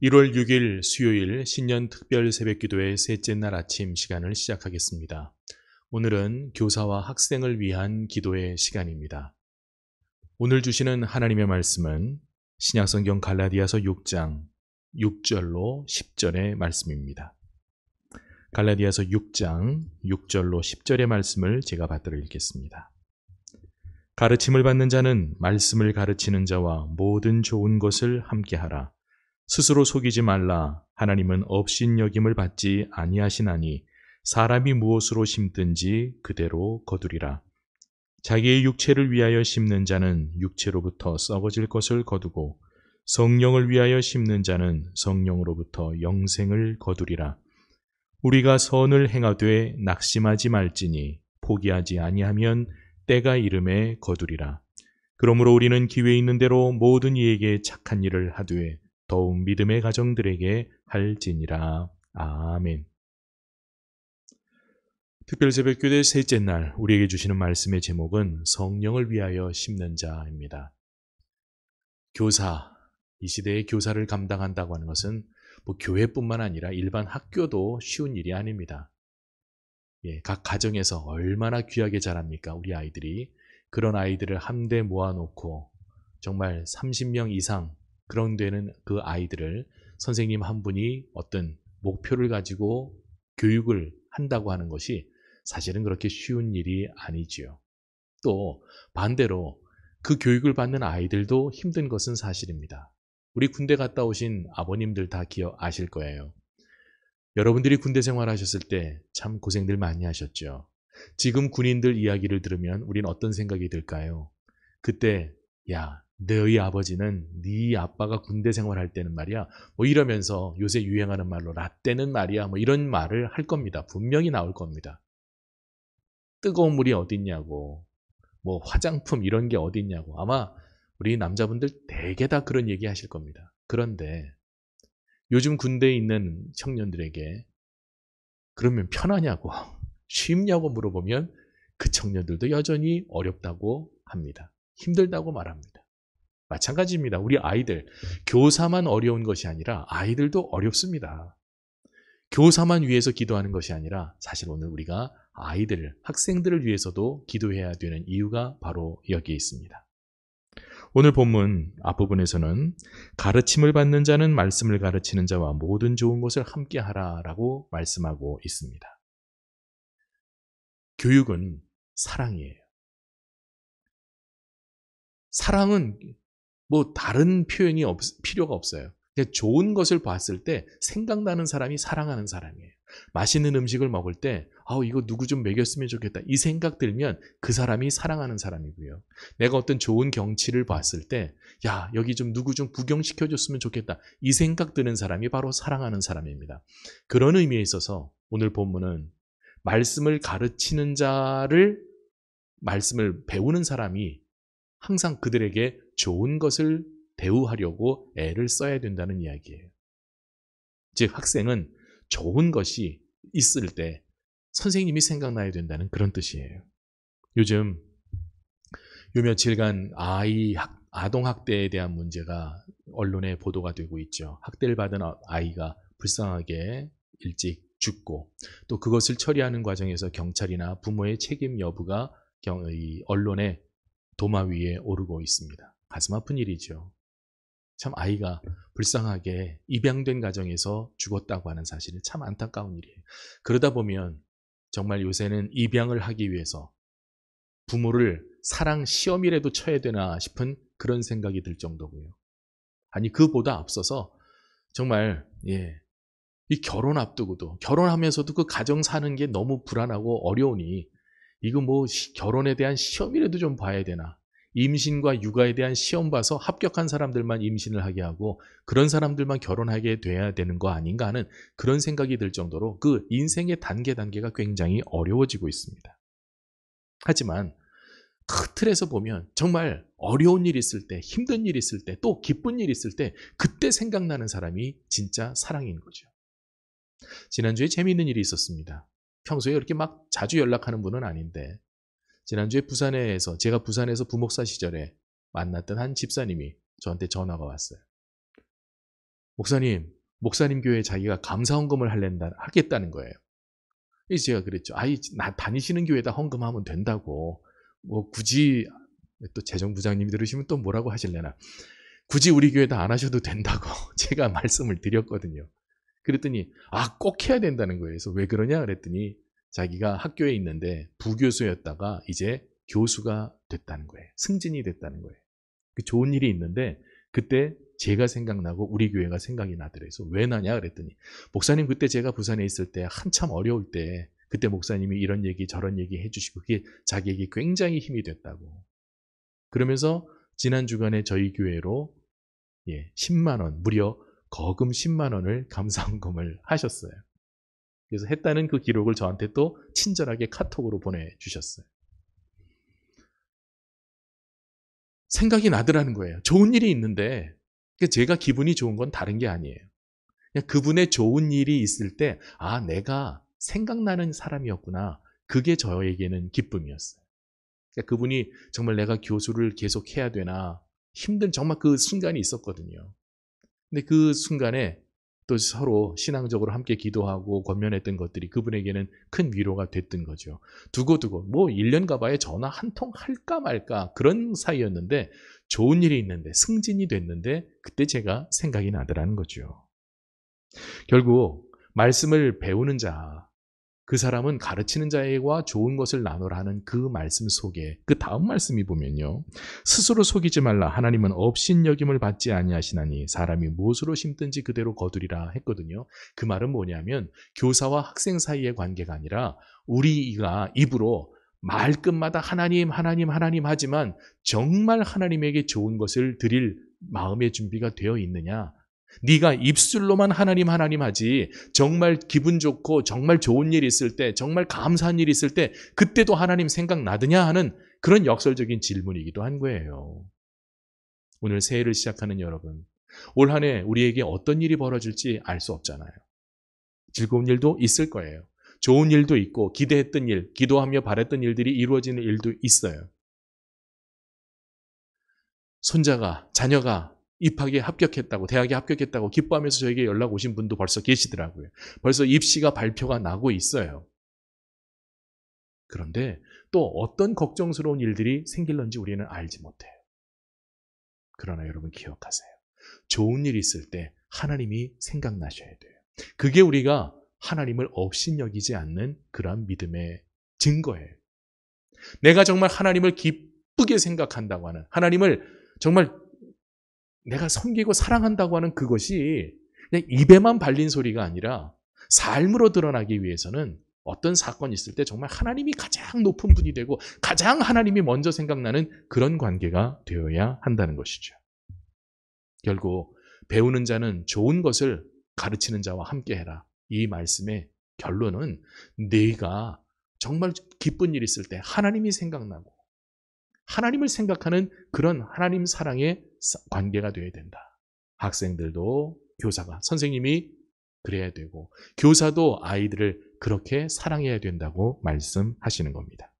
1월 6일 수요일 신년 특별 새벽기도의 셋째 날 아침 시간을 시작하겠습니다. 오늘은 교사와 학생을 위한 기도의 시간입니다. 오늘 주시는 하나님의 말씀은 신약성경 갈라디아서 6장 6절로 10절의 말씀입니다. 갈라디아서 6장 6절로 10절의 말씀을 제가 받들어 읽겠습니다. 가르침을 받는 자는 말씀을 가르치는 자와 모든 좋은 것을 함께하라. 스스로 속이지 말라. 하나님은 업신여김을 받지 아니하시나니 사람이 무엇으로 심든지 그대로 거두리라. 자기의 육체를 위하여 심는 자는 육체로부터 썩어질 것을 거두고 성령을 위하여 심는 자는 성령으로부터 영생을 거두리라. 우리가 선을 행하되 낙심하지 말지니 포기하지 아니하면 때가 이름에 거두리라. 그러므로 우리는 기회 있는 대로 모든 이에게 착한 일을 하되 더욱 믿음의 가정들에게 할지니라. 아멘. 특별 새벽기도의 셋째 날 우리에게 주시는 말씀의 제목은 성령을 위하여 심는 자입니다. 교사, 이 시대의 교사를 감당한다고 하는 것은 교회뿐만 아니라 일반 학교도 쉬운 일이 아닙니다. 각 가정에서 얼마나 귀하게 자랍니까? 우리 아이들이. 그런 아이들을 한데 모아놓고 정말 30명 이상 그런 데는 그 아이들을 선생님 한 분이 어떤 목표를 가지고 교육을 한다고 하는 것이 사실은 그렇게 쉬운 일이 아니지요. 또 반대로 그 교육을 받는 아이들도 힘든 것은 사실입니다. 우리 군대 갔다 오신 아버님들 다 아실 거예요. 여러분들이 군대 생활하셨을 때 참 고생들 많이 하셨죠. 지금 군인들 이야기를 들으면 우린 어떤 생각이 들까요? 그때 야, 너희 아버지는 네 아빠가 군대 생활할 때는 말이야 이러면서 요새 유행하는 말로 라떼는 말이야 이런 말을 할 겁니다. 분명히 나올 겁니다. 뜨거운 물이 어딨냐고 화장품 이런 게 어딨냐고 아마 우리 남자분들 대개 다 그런 얘기 하실 겁니다. 그런데 요즘 군대에 있는 청년들에게 그러면 편하냐고 쉽냐고 물어보면 그 청년들도 여전히 어렵다고 합니다. 힘들다고 말합니다. 마찬가지입니다. 우리 아이들, 교사만 어려운 것이 아니라 아이들도 어렵습니다. 교사만 위해서 기도하는 것이 아니라 사실 오늘 우리가 아이들, 학생들을 위해서도 기도해야 되는 이유가 바로 여기에 있습니다. 오늘 본문 앞부분에서는 가르침을 받는 자는 말씀을 가르치는 자와 모든 좋은 것을 함께 하라라고 말씀하고 있습니다. 교육은 사랑이에요. 사랑은 다른 표현이 필요가 없어요. 그냥 좋은 것을 봤을 때 생각나는 사람이 사랑하는 사람이에요. 맛있는 음식을 먹을 때 이거 누구 좀 먹였으면 좋겠다. 이 생각 들면 그 사람이 사랑하는 사람이고요. 내가 어떤 좋은 경치를 봤을 때 여기 좀 누구 좀 구경시켜줬으면 좋겠다. 이 생각 드는 사람이 바로 사랑하는 사람입니다. 그런 의미에 있어서 오늘 본문은 말씀을 가르치는 자를 말씀을 배우는 사람이 항상 그들에게 좋은 것을 대우하려고 애를 써야 된다는 이야기예요. 즉 학생은 좋은 것이 있을 때 선생님이 생각나야 된다는 그런 뜻이에요. 요즘 요 며칠간 아동학대에 대한 문제가 언론에 보도가 되고 있죠. 학대를 받은 아이가 불쌍하게 일찍 죽고 또 그것을 처리하는 과정에서 경찰이나 부모의 책임 여부가 언론의 도마 위에 오르고 있습니다. 가슴 아픈 일이죠. 참 아이가 불쌍하게 입양된 가정에서 죽었다고 하는 사실은 참 안타까운 일이에요. 그러다 보면 정말 요새는 입양을 하기 위해서 부모를 사랑 시험이라도 쳐야 되나 싶은 그런 생각이 들 정도고요. 아니 그보다 앞서서 정말 이 결혼 앞두고도 결혼하면서도 그 가정 사는 게 너무 불안하고 어려우니 이거 결혼에 대한 시험이라도 좀 봐야 되나. 임신과 육아에 대한 시험 봐서 합격한 사람들만 임신을 하게 하고 그런 사람들만 결혼하게 돼야 되는 거 아닌가 하는 그런 생각이 들 정도로 그 인생의 단계가 굉장히 어려워지고 있습니다. 하지만 그 틀에서 보면 정말 어려운 일 있을 때, 힘든 일 있을 때, 또 기쁜 일 있을 때 그때 생각나는 사람이 진짜 사랑인 거죠. 지난주에 재미있는 일이 있었습니다. 평소에 이렇게 막 자주 연락하는 분은 아닌데 지난주에 제가 부산에서 부목사 시절에 만났던 한 집사님이 저한테 전화가 왔어요. 목사님 교회에 자기가 감사헌금을 하겠다는 거예요. 그래서 제가 그랬죠. 나 다니시는 교회에다 헌금하면 된다고. 뭐 굳이 또 재정부장님이 들으시면 또 뭐라고 하실래나. 굳이 우리 교회에다 안 하셔도 된다고 제가 말씀을 드렸거든요. 그랬더니 꼭 해야 된다는 거예요. 그래서 왜 그러냐 그랬더니 자기가 학교에 있는데 부교수였다가 이제 교수가 됐다는 거예요. 승진이 됐다는 거예요. 그 좋은 일이 있는데 그때 제가 생각나고 우리 교회가 생각이 나더래서 왜 나냐 그랬더니 목사님 그때 제가 부산에 있을 때 한참 어려울 때 그때 목사님이 이런 얘기 저런 얘기 해주시고 그게 자기에게 굉장히 힘이 됐다고. 그러면서 지난 주간에 저희 교회로 10만 원 무려 거금 10만 원을 감사헌금을 하셨어요. 그래서 했다는 그 기록을 저한테 또 친절하게 카톡으로 보내주셨어요. 생각이 나더라는 거예요. 좋은 일이 있는데 제가 기분이 좋은 건 다른 게 아니에요. 그냥 그분의 좋은 일이 있을 때 내가 생각나는 사람이었구나. 그게 저에게는 기쁨이었어요. 그러니까 그분이 정말 내가 교수를 계속 해야 되나 힘든 정말 그 순간이 있었거든요. 근데 그 순간에 또 서로 신앙적으로 함께 기도하고 권면했던 것들이 그분에게는 큰 위로가 됐던 거죠. 두고두고 뭐 1년 가봐야 전화 한 통 할까 말까 그런 사이였는데 좋은 일이 있는데 승진이 됐는데 그때 제가 생각이 나더라는 거죠. 결국 말씀을 배우는 자, 그 사람은 가르치는 자와 좋은 것을 나누라는 그 말씀 속에 그 다음 말씀이 보면요. 스스로 속이지 말라. 하나님은 업신여김을 받지 아니하시나니 사람이 무엇으로 심든지 그대로 거두리라 했거든요. 그 말은 뭐냐면 교사와 학생 사이의 관계가 아니라 우리가 입으로 말끝마다 하나님 하지만 정말 하나님에게 좋은 것을 드릴 마음의 준비가 되어 있느냐. 네가 입술로만 하나님 하지 정말 기분 좋고 정말 좋은 일 있을 때 정말 감사한 일 있을 때 그때도 하나님 생각나느냐 하는 그런 역설적인 질문이기도 한 거예요. 오늘 새해를 시작하는 여러분, 올 한 해 우리에게 어떤 일이 벌어질지 알 수 없잖아요. 즐거운 일도 있을 거예요. 좋은 일도 있고 기대했던 일, 기도하며 바랬던 일들이 이루어지는 일도 있어요. 손자가, 자녀가 입학에 합격했다고, 대학에 합격했다고 기뻐하면서 저에게 연락 오신 분도 벌써 계시더라고요. 벌써 입시가 발표가 나고 있어요. 그런데 또 어떤 걱정스러운 일들이 생길는지 우리는 알지 못해요. 그러나 여러분 기억하세요. 좋은 일이 있을 때 하나님이 생각나셔야 돼요. 그게 우리가 하나님을 업신여기지 않는 그런 믿음의 증거예요. 내가 정말 하나님을 기쁘게 생각한다고 하는, 하나님을 정말 내가 섬기고 사랑한다고 하는 그것이 그냥 입에만 발린 소리가 아니라 삶으로 드러나기 위해서는 어떤 사건이 있을 때 정말 하나님이 가장 높은 분이 되고 가장 하나님이 먼저 생각나는 그런 관계가 되어야 한다는 것이죠. 결국 배우는 자는 좋은 것을 가르치는 자와 함께 해라. 이 말씀의 결론은 네가 정말 기쁜 일 있을 때 하나님이 생각나고 하나님을 생각하는 그런 하나님 사랑의 관계가 되어야 된다. 학생들도 교사가, 선생님이 그래야 되고 교사도 아이들을 그렇게 사랑해야 된다고 말씀하시는 겁니다.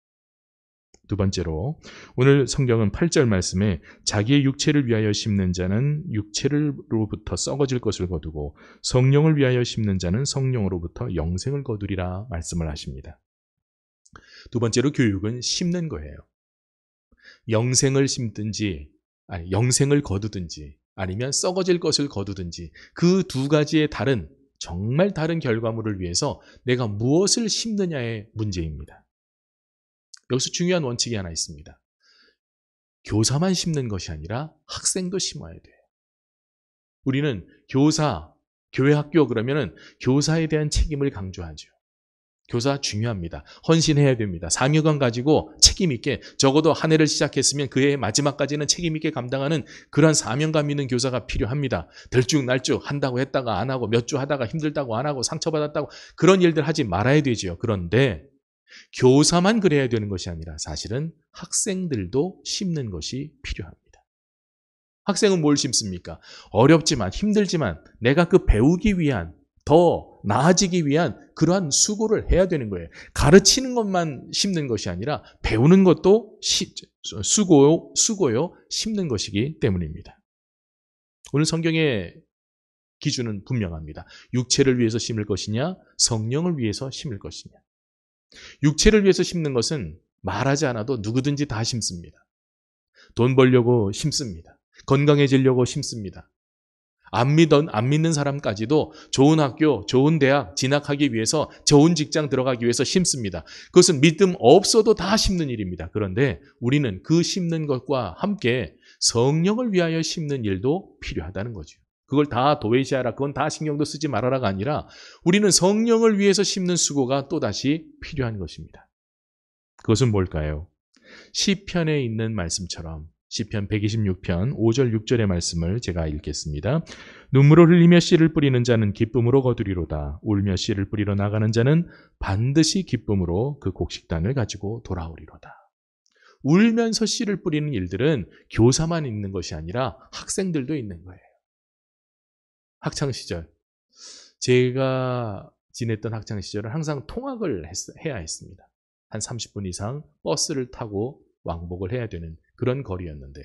두 번째로 오늘 성경은 8절 말씀에 자기의 육체를 위하여 심는 자는 육체로부터 썩어질 것을 거두고 성령을 위하여 심는 자는 성령으로부터 영생을 거두리라 말씀을 하십니다. 두 번째로 교육은 심는 거예요. 영생을 심든지 영생을 거두든지 아니면 썩어질 것을 거두든지 그 두 가지의 정말 다른 결과물을 위해서 내가 무엇을 심느냐의 문제입니다. 여기서 중요한 원칙이 하나 있습니다. 교사만 심는 것이 아니라 학생도 심어야 돼요. 우리는 교회 학교 그러면은 교사에 대한 책임을 강조하죠. 교사 중요합니다. 헌신해야 됩니다. 사명감 가지고 책임 있게 적어도 한 해를 시작했으면 그 해의 마지막까지는 책임 있게 감당하는 그런 사명감 있는 교사가 필요합니다. 들쭉날쭉 한다고 했다가 안 하고 몇 주 하다가 힘들다고 안 하고 상처받았다고 그런 일들 하지 말아야 되죠. 그런데 교사만 그래야 되는 것이 아니라 사실은 학생들도 심는 것이 필요합니다. 학생은 뭘 심습니까? 어렵지만 힘들지만 내가 그 배우기 위한 더 나아지기 위한 그러한 수고를 해야 되는 거예요. 가르치는 것만 심는 것이 아니라 배우는 것도 수고요, 심는 것이기 때문입니다. 오늘 성경의 기준은 분명합니다. 육체를 위해서 심을 것이냐, 성령을 위해서 심을 것이냐. 육체를 위해서 심는 것은 말하지 않아도 누구든지 다 심습니다. 돈 벌려고 심습니다. 건강해지려고 심습니다. 안 믿는 사람까지도 좋은 학교, 좋은 대학 진학하기 위해서, 좋은 직장 들어가기 위해서 심습니다. 그것은 믿음 없어도 다 심는 일입니다. 그런데 우리는 그 심는 것과 함께 성령을 위하여 심는 일도 필요하다는 거죠. 그걸 다 도외시하라, 그건 다 신경도 쓰지 말아라가 아니라 우리는 성령을 위해서 심는 수고가 또다시 필요한 것입니다. 그것은 뭘까요? 시편에 있는 말씀처럼 시편 126편 5절 6절의 말씀을 제가 읽겠습니다. 눈물을 흘리며 씨를 뿌리는 자는 기쁨으로 거두리로다. 울며 씨를 뿌리러 나가는 자는 반드시 기쁨으로 그 곡식단을 가지고 돌아오리로다. 울면서 씨를 뿌리는 일들은 교사만 있는 것이 아니라 학생들도 있는 거예요. 학창시절, 제가 지냈던 학창시절은 항상 통학을 해야 했습니다. 한 30분 이상 버스를 타고 왕복을 해야 되는 그런 거리였는데요.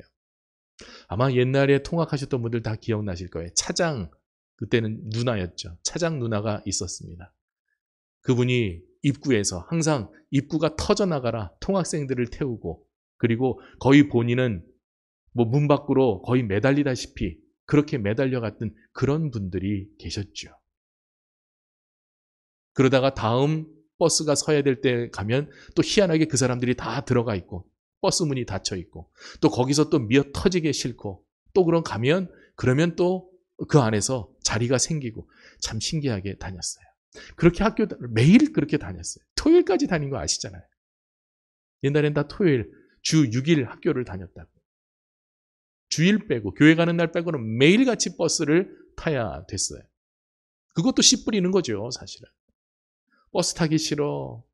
아마 옛날에 통학하셨던 분들 다 기억나실 거예요. 차장, 그때는 누나였죠. 차장 누나가 있었습니다. 그분이 입구에서 항상 입구가 터져나가라 통학생들을 태우고, 그리고 거의 본인은 문 밖으로 거의 매달리다시피 그렇게 매달려갔던 그런 분들이 계셨죠. 그러다가 다음 버스가 서야 될 때 가면 또 희한하게 그 사람들이 다 들어가 있고 버스 문이 닫혀 있고 또 거기서 또 미어 터지게 싫고 또 그러면 또 그 안에서 자리가 생기고 참 신기하게 다녔어요. 그렇게 학교 매일 그렇게 다녔어요. 토요일까지 다닌 거 아시잖아요. 옛날엔 다 토요일 주 6일 학교를 다녔다고. 주일 빼고 교회 가는 날 빼고는 매일같이 버스를 타야 됐어요. 그것도 씨 뿌리는 거죠, 사실은. 버스 타기 싫어.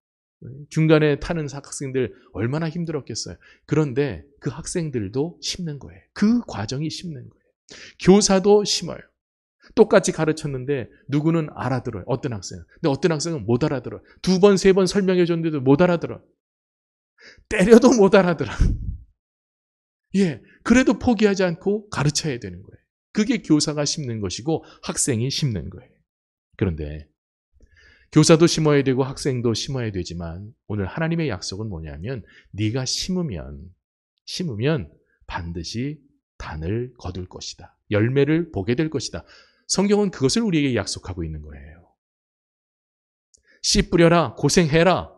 중간에 타는 학생들 얼마나 힘들었겠어요. 그런데 그 학생들도 심는 거예요. 그 과정이 심는 거예요. 교사도 심어요. 똑같이 가르쳤는데 누구는 알아들어요. 어떤 학생은. 근데 어떤 학생은 못 알아들어요. 2번, 3번 설명해 줬는데도 못 알아들어요. 때려도 못 알아들어. 예, 그래도 포기하지 않고 가르쳐야 되는 거예요. 그게 교사가 심는 것이고 학생이 심는 거예요. 그런데 교사도 심어야 되고 학생도 심어야 되지만 오늘 하나님의 약속은 뭐냐면 네가 심으면 반드시 단을 거둘 것이다. 열매를 보게 될 것이다. 성경은 그것을 우리에게 약속하고 있는 거예요. 씨 뿌려라, 고생해라.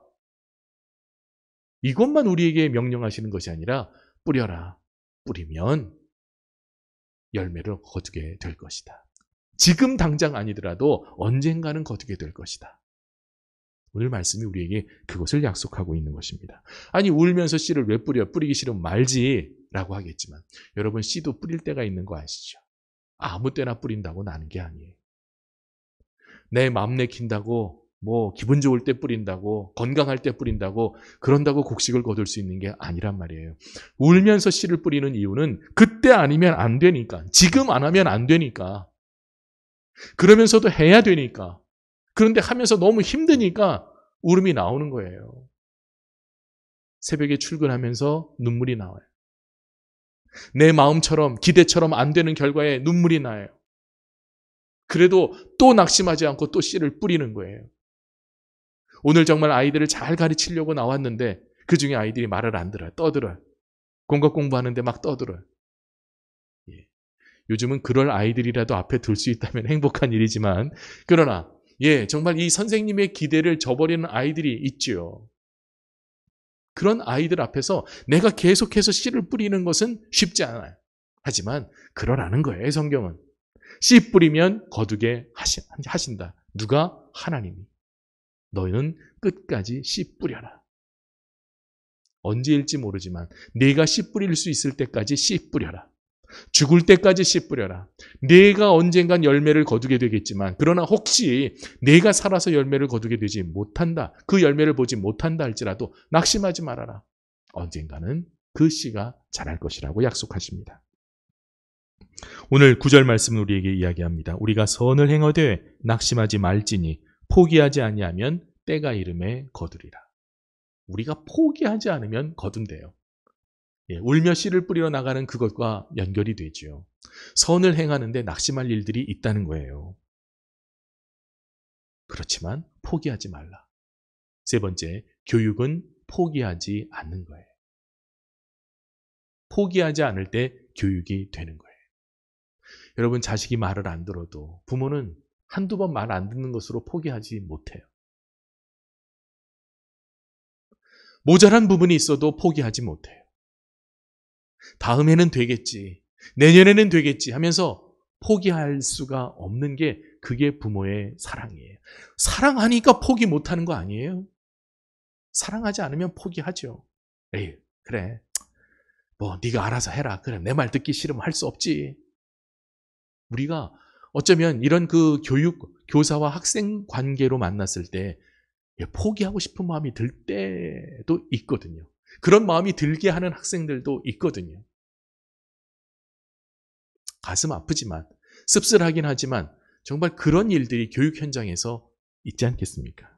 이것만 우리에게 명령하시는 것이 아니라 뿌려라. 뿌리면 열매를 거두게 될 것이다. 지금 당장 아니더라도 언젠가는 거두게 될 것이다. 오늘 말씀이 우리에게 그것을 약속하고 있는 것입니다. 아니 울면서 씨를 왜 뿌려? 뿌리기 싫으면 말지라고 하겠지만 여러분 씨도 뿌릴 때가 있는 거 아시죠? 아무 때나 뿌린다고 나는 게 아니에요. 내 마음 내킨다고 기분 좋을 때 뿌린다고 건강할 때 뿌린다고 그런다고 곡식을 거둘 수 있는 게 아니란 말이에요. 울면서 씨를 뿌리는 이유는 그때 아니면 안 되니까, 지금 안 하면 안 되니까, 그러면서도 해야 되니까, 그런데 하면서 너무 힘드니까 울음이 나오는 거예요. 새벽에 출근하면서 눈물이 나와요. 내 마음처럼 기대처럼 안 되는 결과에 눈물이 나요. 그래도 또 낙심하지 않고 또 씨를 뿌리는 거예요. 오늘 정말 아이들을 잘 가르치려고 나왔는데 그중에 아이들이 말을 안 들어요. 떠들어요. 공과 공부하는데 막 떠들어요. 예. 요즘은 그럴 아이들이라도 앞에 둘 수 있다면 행복한 일이지만 그러나 정말 이 선생님의 기대를 저버리는 아이들이 있죠. 그런 아이들 앞에서 내가 계속해서 씨를 뿌리는 것은 쉽지 않아요. 하지만 그러라는 거예요, 성경은. 씨 뿌리면 거두게 하신다. 누가? 하나님이. 너희는 끝까지 씨 뿌려라. 언제일지 모르지만 네가 씨 뿌릴 수 있을 때까지 씨 뿌려라. 죽을 때까지 씨 뿌려라. 네가 언젠간 열매를 거두게 되겠지만 그러나 혹시 네가 살아서 열매를 거두게 되지 못한다. 그 열매를 보지 못한다 할지라도 낙심하지 말아라. 언젠가는 그 씨가 자랄 것이라고 약속하십니다. 오늘 9절 말씀은 우리에게 이야기합니다. 우리가 선을 행하되 낙심하지 말지니 포기하지 아니하면 때가 이름에 거두리라. 우리가 포기하지 않으면 거둔대요. 울며 씨를 뿌리러 나가는 그것과 연결이 되죠. 선을 행하는데 낙심할 일들이 있다는 거예요. 그렇지만 포기하지 말라. 세 번째, 교육은 포기하지 않는 거예요. 포기하지 않을 때 교육이 되는 거예요. 여러분, 자식이 말을 안 들어도 부모는 한두 번 말 안 듣는 것으로 포기하지 못해요. 모자란 부분이 있어도 포기하지 못해요. 다음에는 되겠지, 내년에는 되겠지 하면서 포기할 수가 없는 게 그게 부모의 사랑이에요. 사랑하니까 포기 못하는 거 아니에요? 사랑하지 않으면 포기하죠. 에이, 그래, 뭐 네가 알아서 해라. 그래, 내 말 듣기 싫으면 할 수 없지. 우리가 어쩌면 이런 그 교사와 학생 관계로 만났을 때 포기하고 싶은 마음이 들 때도 있거든요. 그런 마음이 들게 하는 학생들도 있거든요. 가슴 아프지만, 씁쓸하긴 하지만 정말 그런 일들이 교육 현장에서 있지 않겠습니까?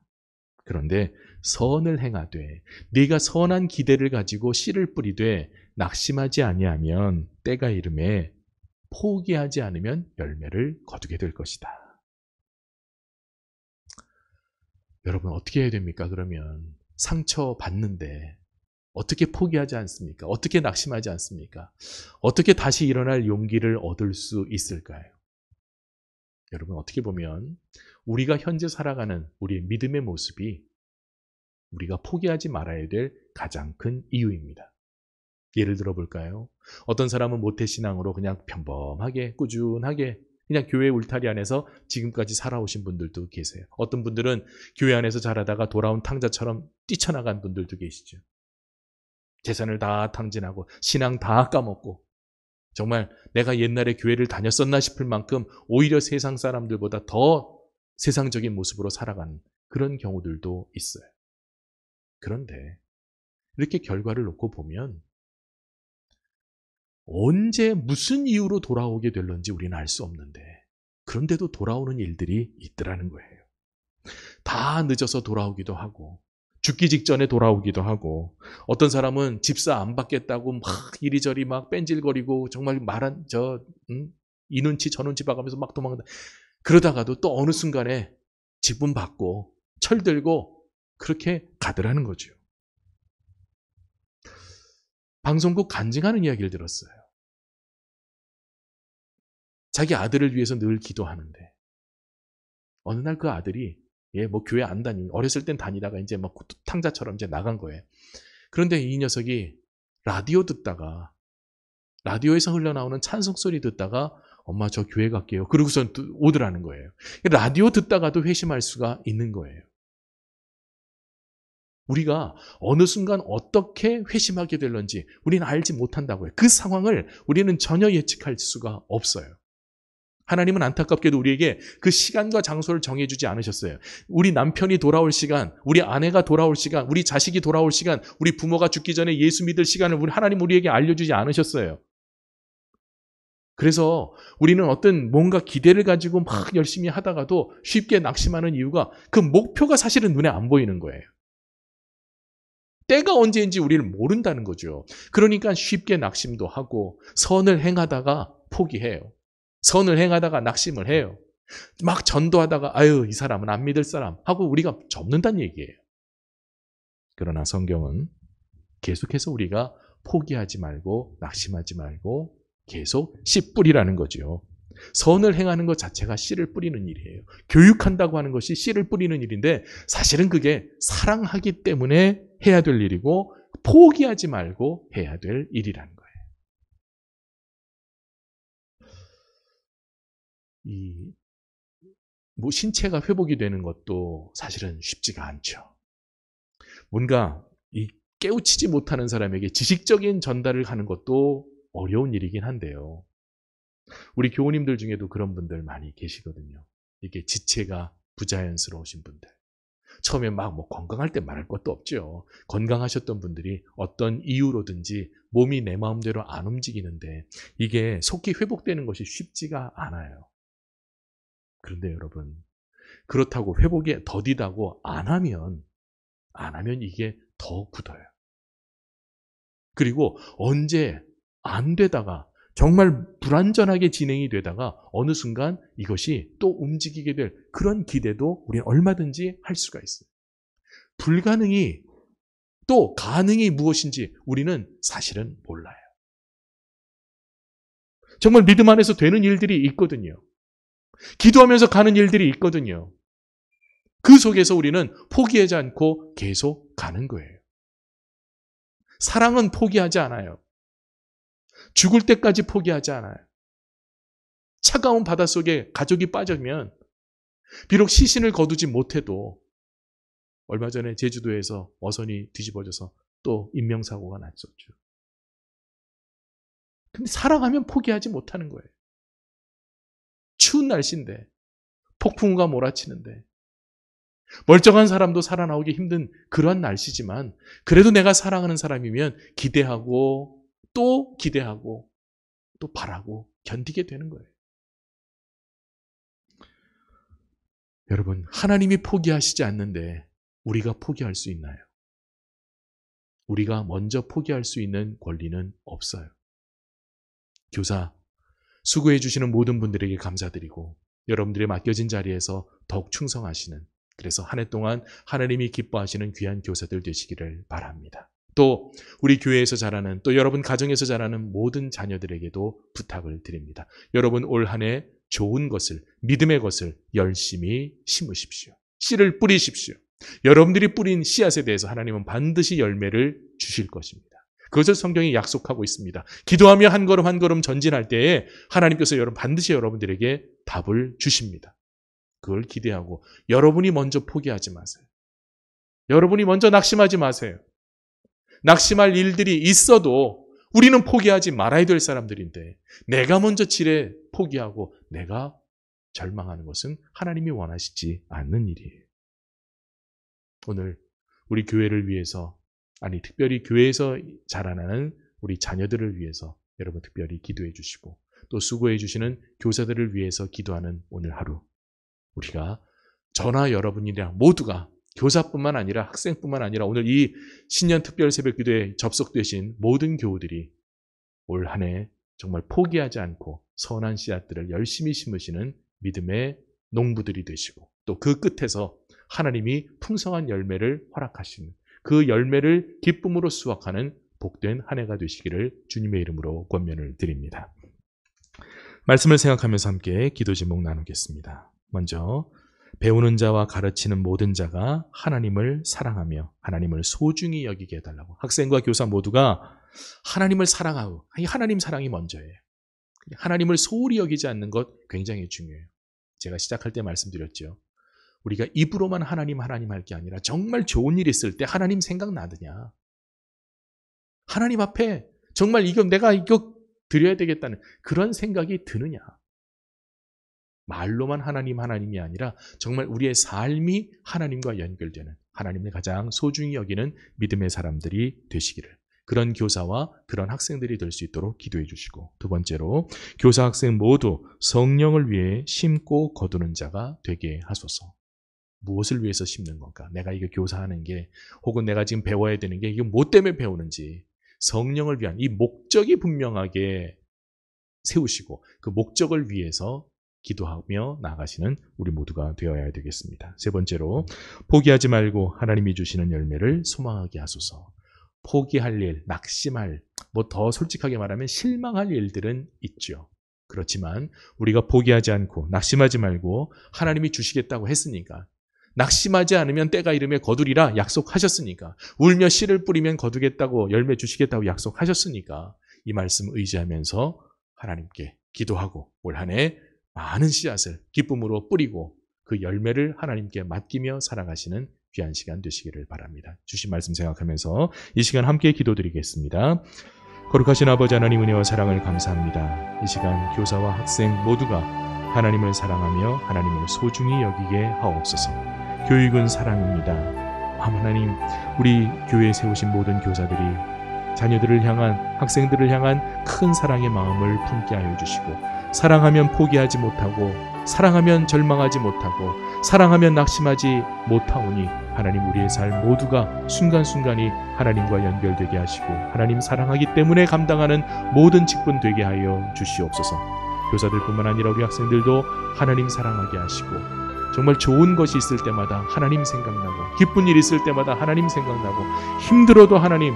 그런데 선을 행하되 네가 선한 기대를 가지고 씨를 뿌리되 낙심하지 아니하면 때가 이르매 포기하지 않으면 열매를 거두게 될 것이다. 여러분, 어떻게 해야 됩니까? 그러면 상처 받는데 어떻게 포기하지 않습니까? 어떻게 낙심하지 않습니까? 어떻게 다시 일어날 용기를 얻을 수 있을까요? 여러분, 어떻게 보면 우리가 현재 살아가는 우리의 믿음의 모습이 우리가 포기하지 말아야 될 가장 큰 이유입니다. 예를 들어 볼까요? 어떤 사람은 모태신앙으로 그냥 평범하게 꾸준하게 그냥 교회 울타리 안에서 지금까지 살아오신 분들도 계세요. 어떤 분들은 교회 안에서 자라다가 돌아온 탕자처럼 뛰쳐나간 분들도 계시죠. 재산을 다 탕진하고 신앙 다 까먹고 정말 내가 옛날에 교회를 다녔었나 싶을 만큼 오히려 세상 사람들보다 더 세상적인 모습으로 살아가는 그런 경우들도 있어요. 그런데 이렇게 결과를 놓고 보면 언제 무슨 이유로 돌아오게 될런지 우리는 알 수 없는데 그런데도 돌아오는 일들이 있더라는 거예요. 다 늦어서 돌아오기도 하고 죽기 직전에 돌아오기도 하고 어떤 사람은 집사 안 받겠다고 막 이리저리 막 뺀질거리고 정말 말한 이 눈치 저 눈치 봐가면서 막 도망간다. 그러다가도 또 어느 순간에 직분 받고 철들고 그렇게 가더라는 거죠. 방송국 간증하는 이야기를 들었어요. 자기 아들을 위해서 늘 기도하는데 어느 날 그 아들이 뭐 교회 안 다니고 어렸을 땐 다니다가 이제 막 탕자처럼 이제 나간 거예요. 그런데 이 녀석이 라디오 듣다가 라디오에서 흘러나오는 찬송 소리 듣다가 엄마 저 교회 갈게요. 그러고선 오더라는 거예요. 라디오 듣다가도 회심할 수가 있는 거예요. 우리가 어느 순간 어떻게 회심하게 될런지 우리는 알지 못한다고요. 그 상황을 우리는 전혀 예측할 수가 없어요. 하나님은 안타깝게도 우리에게 그 시간과 장소를 정해주지 않으셨어요. 우리 남편이 돌아올 시간, 우리 아내가 돌아올 시간, 우리 자식이 돌아올 시간, 우리 부모가 죽기 전에 예수 믿을 시간을 하나님 우리에게 알려주지 않으셨어요. 그래서 우리는 어떤 뭔가 기대를 가지고 막 열심히 하다가도 쉽게 낙심하는 이유가 그 목표가 사실은 눈에 안 보이는 거예요. 때가 언제인지 우리를 모른다는 거죠. 그러니까 쉽게 낙심도 하고 선을 행하다가 포기해요. 선을 행하다가 낙심을 해요. 막 전도하다가 아유 이 사람은 안 믿을 사람 하고 우리가 접는다는 얘기예요. 그러나 성경은 계속해서 우리가 포기하지 말고 낙심하지 말고 계속 씨 뿌리라는 거죠. 선을 행하는 것 자체가 씨를 뿌리는 일이에요. 교육한다고 하는 것이 씨를 뿌리는 일인데 사실은 그게 사랑하기 때문에 해야 될 일이고 포기하지 말고 해야 될 일이라는 거예요. 뭐 신체가 회복이 되는 것도 사실은 쉽지가 않죠. 뭔가 깨우치지 못하는 사람에게 지식적인 전달을 하는 것도 어려운 일이긴 한데요. 우리 교우님들 중에도 그런 분들 많이 계시거든요. 이게 지체가 부자연스러우신 분들. 처음에 막 뭐 건강할 때 말할 것도 없죠. 건강하셨던 분들이 어떤 이유로든지 몸이 내 마음대로 안 움직이는데 이게 속히 회복되는 것이 쉽지가 않아요. 그런데 여러분, 그렇다고 회복이 더디다고 안 하면 이게 더 굳어요. 그리고 언제 안 되다가 정말 불완전하게 진행이 되다가 어느 순간 이것이 또 움직이게 될 그런 기대도 우리는 얼마든지 할 수가 있어요. 불가능이 또 가능이 무엇인지 우리는 사실은 몰라요. 정말 믿음 안에서 되는 일들이 있거든요. 기도하면서 가는 일들이 있거든요. 그 속에서 우리는 포기하지 않고 계속 가는 거예요. 사랑은 포기하지 않아요. 죽을 때까지 포기하지 않아요. 차가운 바닷속에 가족이 빠지면 비록 시신을 거두지 못해도 얼마 전에 제주도에서 어선이 뒤집어져서 또 인명사고가 났었죠. 근데 살아가면 포기하지 못하는 거예요. 추운 날씨인데, 폭풍우가 몰아치는데, 멀쩡한 사람도 살아나오기 힘든 그러한 날씨지만 그래도 내가 사랑하는 사람이면 기대하고 또 기대하고 또 바라고 견디게 되는 거예요. 여러분, 하나님이 포기하시지 않는데 우리가 포기할 수 있나요? 우리가 먼저 포기할 수 있는 권리는 없어요. 교사, 수고해 주시는 모든 분들에게 감사드리고 여러분들의 맡겨진 자리에서 더욱 충성하시는, 그래서 한 해 동안 하나님이 기뻐하시는 귀한 교사들 되시기를 바랍니다. 또 우리 교회에서 자라는, 또 여러분 가정에서 자라는 모든 자녀들에게도 부탁을 드립니다. 여러분 올 한 해 좋은 것을, 믿음의 것을 열심히 심으십시오. 씨를 뿌리십시오. 여러분들이 뿌린 씨앗에 대해서 하나님은 반드시 열매를 주실 것입니다. 그것을 성경이 약속하고 있습니다. 기도하며 한 걸음 한 걸음 전진할 때에 하나님께서 반드시 여러분들에게 답을 주십니다. 그걸 기대하고 여러분이 먼저 포기하지 마세요. 여러분이 먼저 낙심하지 마세요. 낙심할 일들이 있어도 우리는 포기하지 말아야 될 사람들인데 내가 먼저 지레 포기하고 내가 절망하는 것은 하나님이 원하시지 않는 일이에요. 오늘 우리 교회를 위해서, 특별히 교회에서 자라나는 우리 자녀들을 위해서 여러분 특별히 기도해 주시고 또 수고해 주시는 교사들을 위해서 기도하는 오늘 하루, 우리가 저나 여러분이랑 모두가 교사뿐만 아니라 학생뿐만 아니라 오늘 이 신년 특별 새벽 기도에 접속되신 모든 교우들이 올 한 해 정말 포기하지 않고 선한 씨앗들을 열심히 심으시는 믿음의 농부들이 되시고 또 그 끝에서 하나님이 풍성한 열매를 허락하시는, 그 열매를 기쁨으로 수확하는 복된 한 해가 되시기를 주님의 이름으로 권면을 드립니다. 말씀을 생각하면서 함께 기도 제목 나누겠습니다. 먼저 배우는 자와 가르치는 모든 자가 하나님을 사랑하며 하나님을 소중히 여기게 해달라고. 학생과 교사 모두가 하나님을 사랑하고, 하나님 사랑이 먼저예요. 하나님을 소홀히 여기지 않는 것 굉장히 중요해요. 제가 시작할 때 말씀드렸죠. 우리가 입으로만 하나님 할 게 아니라 정말 좋은 일 있을 때 하나님 생각나느냐, 하나님 앞에 정말 내가 이거 드려야 되겠다는 그런 생각이 드느냐. 말로만 하나님이 아니라 정말 우리의 삶이 하나님과 연결되는, 하나님을 가장 소중히 여기는 믿음의 사람들이 되시기를, 그런 교사와 그런 학생들이 될 수 있도록 기도해 주시고, 두 번째로 교사 학생 모두 성령을 위해 심고 거두는 자가 되게 하소서. 무엇을 위해서 심는 건가? 내가 이거 교사하는 게, 혹은 내가 지금 배워야 되는 게 이게 뭐 때문에 배우는지 성령을 위한 이 목적이 분명하게 세우시고 그 목적을 위해서 기도하며 나아가시는 우리 모두가 되어야 되겠습니다. 세 번째로 포기하지 말고 하나님이 주시는 열매를 소망하게 하소서. 포기할 일, 낙심할, 더 솔직하게 말하면 실망할 일들은 있죠. 그렇지만 우리가 포기하지 않고 낙심하지 말고 하나님이 주시겠다고 했으니까, 낙심하지 않으면 때가 이르매 거두리라 약속하셨으니까, 울며 씨를 뿌리면 거두겠다고, 열매 주시겠다고 약속하셨으니까 이 말씀 의지하면서 하나님께 기도하고 올 한 해 많은 씨앗을 기쁨으로 뿌리고 그 열매를 하나님께 맡기며 살아가시는 귀한 시간 되시기를 바랍니다. 주신 말씀 생각하면서 이 시간 함께 기도드리겠습니다. 거룩하신 아버지 하나님, 은혜와 사랑을 감사합니다. 이 시간 교사와 학생 모두가 하나님을 사랑하며 하나님을 소중히 여기게 하옵소서. 교육은 사랑입니다. 하나님, 우리 교회에 세우신 모든 교사들이 자녀들을 향한, 학생들을 향한 큰 사랑의 마음을 품게 하여 주시고 사랑하면 포기하지 못하고 사랑하면 절망하지 못하고 사랑하면 낙심하지 못하오니 하나님 우리의 삶 모두가 순간순간이 하나님과 연결되게 하시고 하나님 사랑하기 때문에 감당하는 모든 직분 되게 하여 주시옵소서. 교사들뿐만 아니라 우리 학생들도 하나님 사랑하게 하시고 정말 좋은 것이 있을 때마다 하나님 생각나고 기쁜 일 있을 때마다 하나님 생각나고 힘들어도 하나님,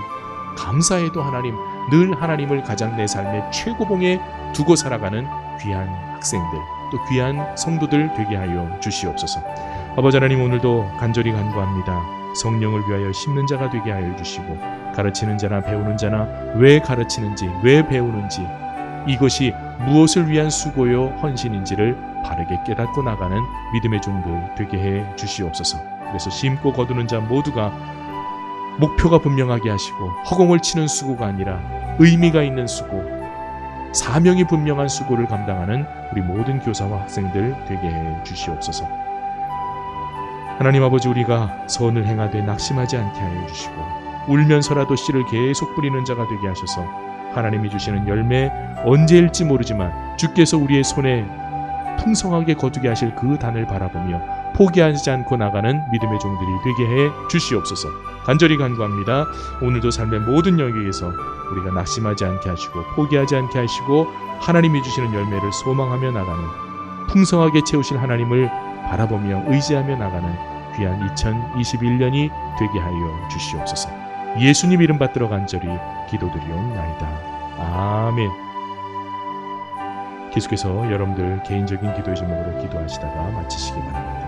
감사해도 하나님, 늘 하나님을 가장 내 삶의 최고봉에 두고 살아가는 귀한 학생들 또 귀한 성도들 되게 하여 주시옵소서. 아버지 하나님, 오늘도 간절히 간구합니다. 성령을 위하여 심는 자가 되게 하여 주시고 가르치는 자나 배우는 자나 왜 가르치는지 왜 배우는지 이것이 무엇을 위한 수고요 헌신인지를 바르게 깨닫고 나가는 믿음의 종들 되게 해 주시옵소서. 그래서 심고 거두는 자 모두가 목표가 분명하게 하시고 허공을 치는 수고가 아니라 의미가 있는 수고, 사명이 분명한 수고를 감당하는 우리 모든 교사와 학생들 되게 해 주시옵소서. 하나님 아버지, 우리가 선을 행하되 낙심하지 않게 하여 주시고 울면서라도 씨를 계속 뿌리는 자가 되게 하셔서 하나님이 주시는 열매 언제일지 모르지만 주께서 우리의 손에 풍성하게 거두게 하실 그 단을 바라보며 포기하지 않고 나가는 믿음의 종들이 되게 해 주시옵소서. 간절히 간구합니다. 오늘도 삶의 모든 영역에서 우리가 낙심하지 않게 하시고 포기하지 않게 하시고 하나님이 주시는 열매를 소망하며 나가는, 풍성하게 채우실 하나님을 바라보며 의지하며 나가는 귀한 2021년이 되게 하여 주시옵소서. 예수님 이름 받들어 간절히 기도드리옵나이다. 아멘. 계속해서 여러분들 개인적인 기도의 제목으로 기도하시다가 마치시기 바랍니다.